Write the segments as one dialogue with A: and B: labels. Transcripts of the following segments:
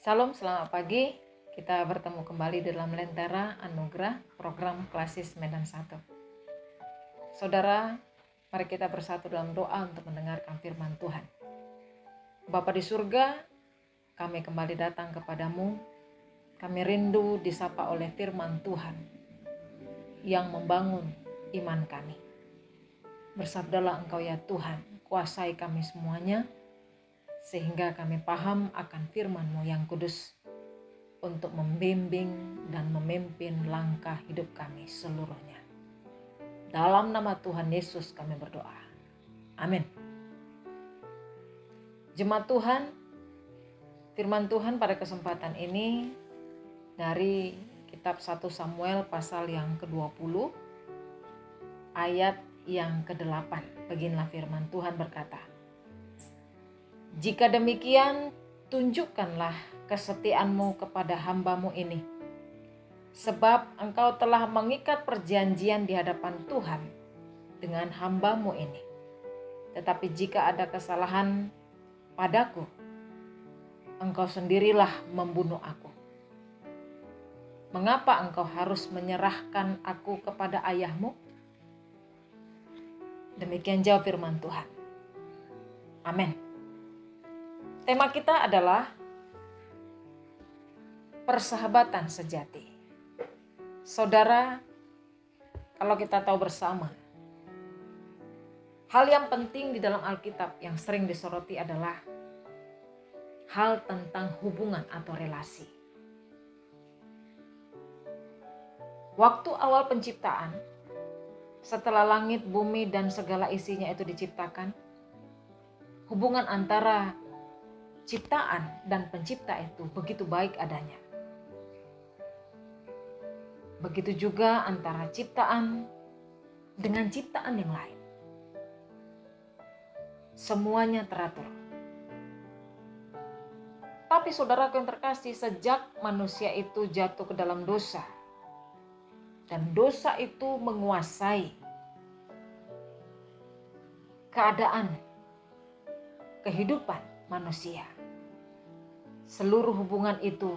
A: Salam, selamat pagi. Kita bertemu kembali dalam Lentera Anugerah program Klasis Medan 1. Saudara, mari kita bersatu dalam doa untuk mendengarkan firman Tuhan. Bapa di surga, kami kembali datang kepadamu. Kami rindu disapa oleh firman Tuhan yang membangun iman kami. Bersabdalah Engkau ya Tuhan, kuasai kami semuanya, sehingga kami paham akan firman-Mu yang kudus untuk membimbing dan memimpin langkah hidup kami seluruhnya. Dalam nama Tuhan Yesus kami berdoa. Amin. Jemaat Tuhan, firman Tuhan pada kesempatan ini dari kitab 1 Samuel pasal yang ke-20 ayat yang ke-8. Beginilah firman Tuhan berkata, "Jika demikian, tunjukkanlah kesetiaan-Mu kepada hamba-Mu ini, sebab Engkau telah mengikat perjanjian di hadapan Tuhan dengan hamba-Mu ini. Tetapi jika ada kesalahan padaku, Engkau sendirilah membunuh aku. Mengapa Engkau harus menyerahkan aku kepada ayahmu?" Demikian jawab firman Tuhan. Amin. Tema kita adalah persahabatan sejati. Saudara, kalau kita tahu bersama, hal yang penting di dalam Alkitab yang sering disoroti adalah hal tentang hubungan atau relasi. Waktu awal penciptaan, setelah langit, bumi, dan segala isinya itu diciptakan, hubungan antara ciptaan dan pencipta itu begitu baik adanya. Begitu juga antara ciptaan dengan ciptaan yang lain. Semuanya teratur. Tapi saudaraku yang terkasih, sejak manusia itu jatuh ke dalam dosa, dan dosa itu menguasai keadaan, kehidupan manusia, seluruh hubungan itu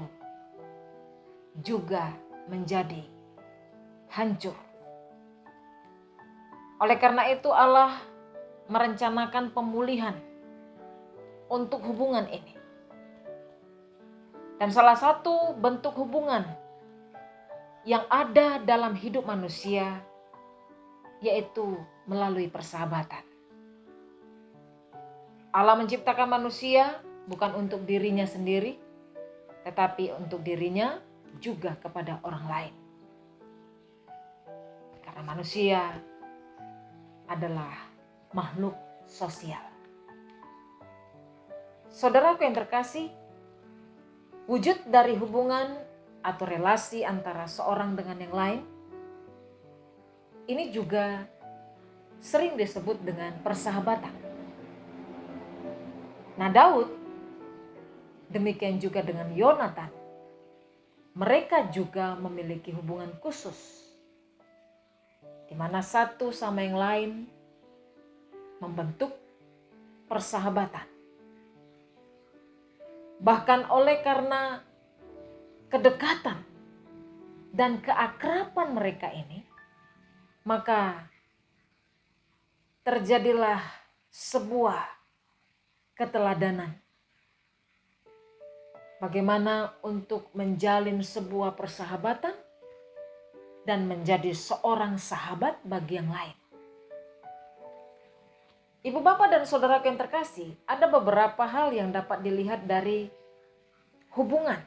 A: juga menjadi hancur. Oleh karena itu Allah merencanakan pemulihan untuk hubungan ini. Dan salah satu bentuk hubungan yang ada dalam hidup manusia yaitu melalui persahabatan. Allah menciptakan manusia bukan untuk dirinya sendiri, tetapi untuk dirinya juga kepada orang lain. Karena manusia adalah makhluk sosial. Saudaraku yang terkasih, wujud dari hubungan atau relasi antara seorang dengan yang lain ini juga sering disebut dengan persahabatan. Nah, Daud, demikian juga dengan Yonatan, mereka juga memiliki hubungan khusus, di mana satu sama yang lain membentuk persahabatan. Bahkan oleh karena kedekatan dan keakraban mereka ini, maka terjadilah sebuah keteladanan. Bagaimana untuk menjalin sebuah persahabatan dan menjadi seorang sahabat bagi yang lain. Ibu, bapak, dan saudara yang terkasih, ada beberapa hal yang dapat dilihat dari hubungan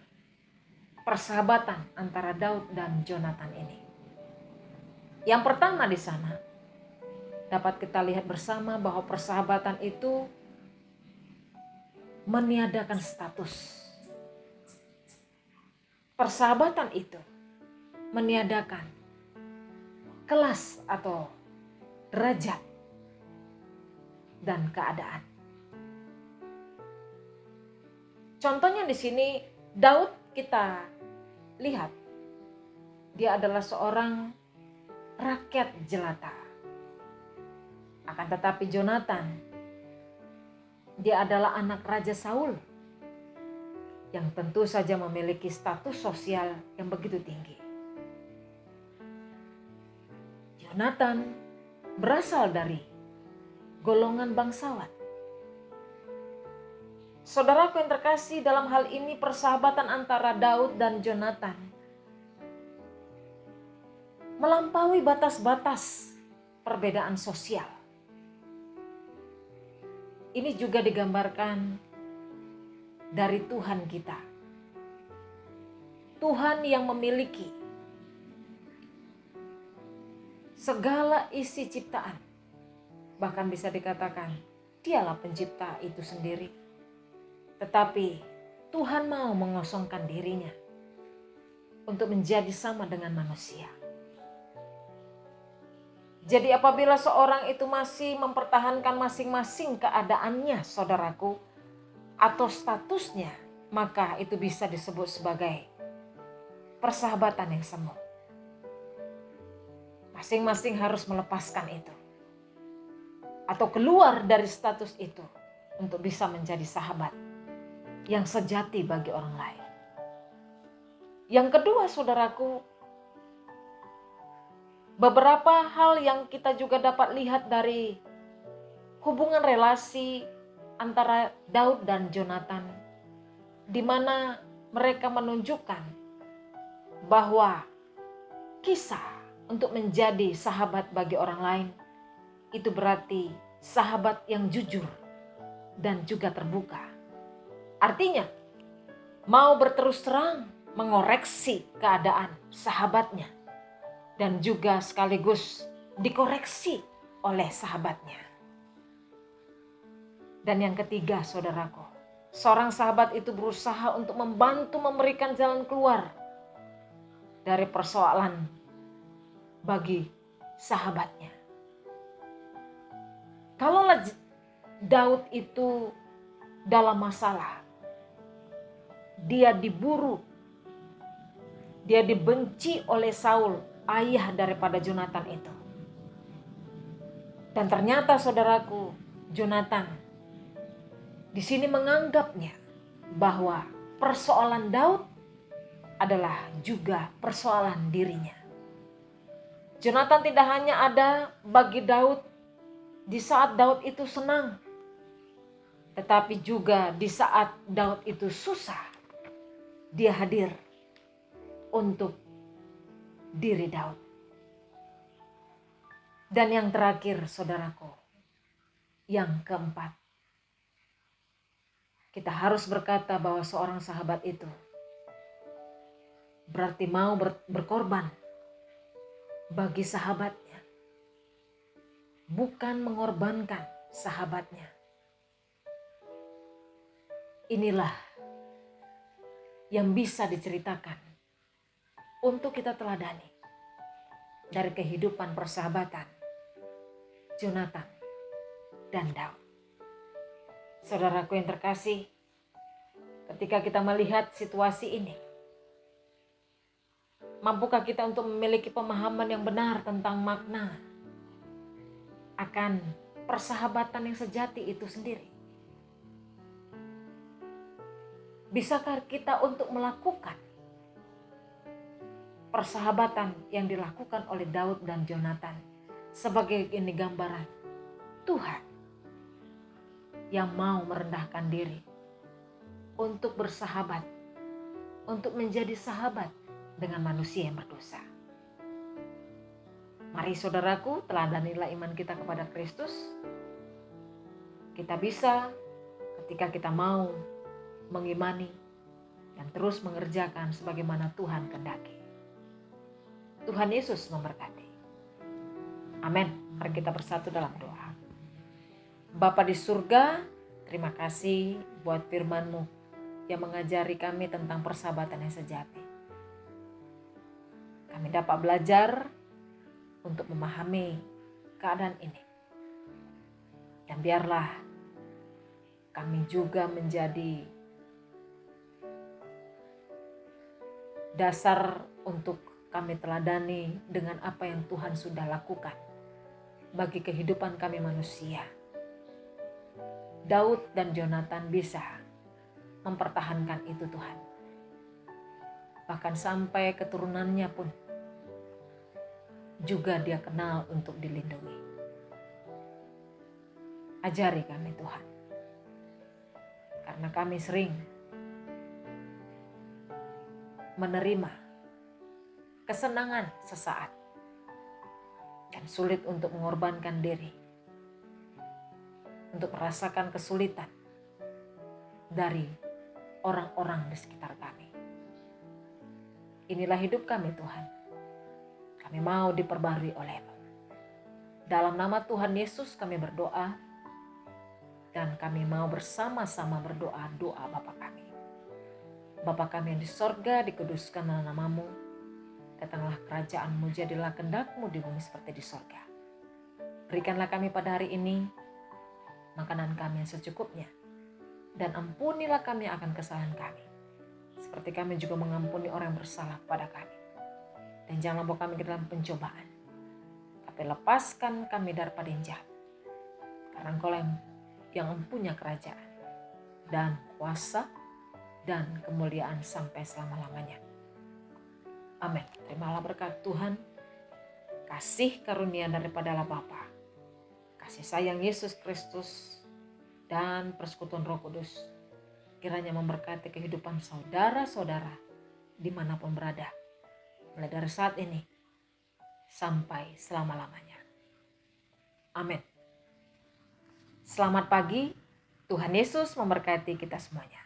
A: persahabatan antara Daud dan Jonatan ini. Yang pertama di sana dapat kita lihat bersama bahwa persahabatan itu meniadakan status. Persahabatan itu meniadakan kelas atau derajat dan keadaan. Contohnya di sini Daud kita lihat dia adalah seorang rakyat jelata. Akan tetapi Jonatan, dia adalah anak Raja Saul. yang tentu saja memiliki status sosial yang begitu tinggi. Yonatan berasal dari golongan bangsawan. Saudaraku yang terkasih, dalam hal ini persahabatan antara Daud dan Yonatan melampaui batas-batas perbedaan sosial. Ini juga digambarkan dari Tuhan kita. Tuhan yang memiliki segala isi ciptaan. Bahkan bisa dikatakan dialah pencipta itu sendiri. Tetapi Tuhan mau mengosongkan dirinya untuk menjadi sama dengan manusia. Jadi apabila seorang itu masih mempertahankan masing-masing keadaannya, saudaraku, atau statusnya, maka itu bisa disebut sebagai persahabatan yang semu. Masing-masing harus melepaskan itu. Atau keluar dari status itu untuk bisa menjadi sahabat yang sejati bagi orang lain. Yang kedua, saudaraku, beberapa hal yang kita juga dapat lihat dari hubungan relasi antara Daud dan Yonatan, di mana mereka menunjukkan bahwa kisah untuk menjadi sahabat bagi orang lain itu berarti sahabat yang jujur dan juga terbuka. Artinya, mau berterus terang mengoreksi keadaan sahabatnya dan juga sekaligus dikoreksi oleh sahabatnya. Dan yang ketiga, saudaraku, seorang sahabat itu berusaha untuk membantu memberikan jalan keluar dari persoalan bagi sahabatnya. Kalaulah Daud itu dalam masalah, dia diburu, dia dibenci oleh Saul, ayah daripada Yonatan itu. Dan ternyata, saudaraku, Yonatan di sini menganggapnya bahwa persoalan Daud adalah juga persoalan dirinya. Yonatan tidak hanya ada bagi Daud di saat Daud itu senang, tetapi juga di saat Daud itu susah, dia hadir untuk diri Daud. Dan yang terakhir, saudaraku, yang keempat, kita harus berkata bahwa seorang sahabat itu berarti mau berkorban bagi sahabatnya, bukan mengorbankan sahabatnya. Inilah yang bisa diceritakan untuk kita teladani dari kehidupan persahabatan Yonatan dan Daud. Saudaraku yang terkasih, ketika kita melihat situasi ini, mampukah kita untuk memiliki pemahaman yang benar tentang makna akan persahabatan yang sejati itu sendiri? Bisakah kita untuk melakukan persahabatan yang dilakukan oleh Daud dan Yonatan sebagai ini gambaran Tuhan yang mau merendahkan diri untuk bersahabat, untuk menjadi sahabat dengan manusia yang berdosa. Mari saudaraku, teladanilah iman kita kepada Kristus. Kita bisa ketika kita mau mengimani dan terus mengerjakan sebagaimana Tuhan kehendaki. Tuhan Yesus memberkati. Amin. Mari kita bersatu dalam doa. Bapa di surga, terima kasih buat firman-Mu yang mengajari kami tentang persahabatan yang sejati. Kami dapat belajar untuk memahami keadaan ini. Dan biarlah kami juga menjadi dasar untuk kami teladani dengan apa yang Tuhan sudah lakukan bagi kehidupan kami manusia. Daud dan Yonatan bisa mempertahankan itu Tuhan. Bahkan sampai keturunannya pun juga dia kenal untuk dilindungi. Ajari kami Tuhan, karena kami sering menerima kesenangan sesaat dan sulit untuk mengorbankan diri, untuk merasakan kesulitan dari orang-orang di sekitar kami. Inilah hidup kami Tuhan. Kami mau diperbarui oleh-Mu. Dalam nama Tuhan Yesus kami berdoa, dan kami mau bersama-sama berdoa doa Bapa kami. Bapa kami yang di sorga, dikuduskanlah nama-Mu. Datanglah kerajaan-Mu, jadilah kehendak-Mu di bumi seperti di sorga. Berikanlah kami pada hari ini makanan kami yang secukupnya, dan ampunilah kami akan kesalahan kami, seperti kami juga mengampuni orang yang bersalah kepada kami. Dan jangan bawa kami ke dalam pencobaan, tapi lepaskan kami daripada yang jahat. Karena Engkau yang mempunyai kerajaan dan kuasa dan kemuliaan sampai selama-lamanya. Amin. Terimalah berkat Tuhan, kasih karunia daripada Allah Bapa, kasih sayang Yesus Kristus, dan persekutuan Roh Kudus kiranya memberkati kehidupan saudara-saudara dimanapun berada, mulai dari saat ini sampai selama-lamanya. Amin. Selamat pagi, Tuhan Yesus memberkati kita semuanya.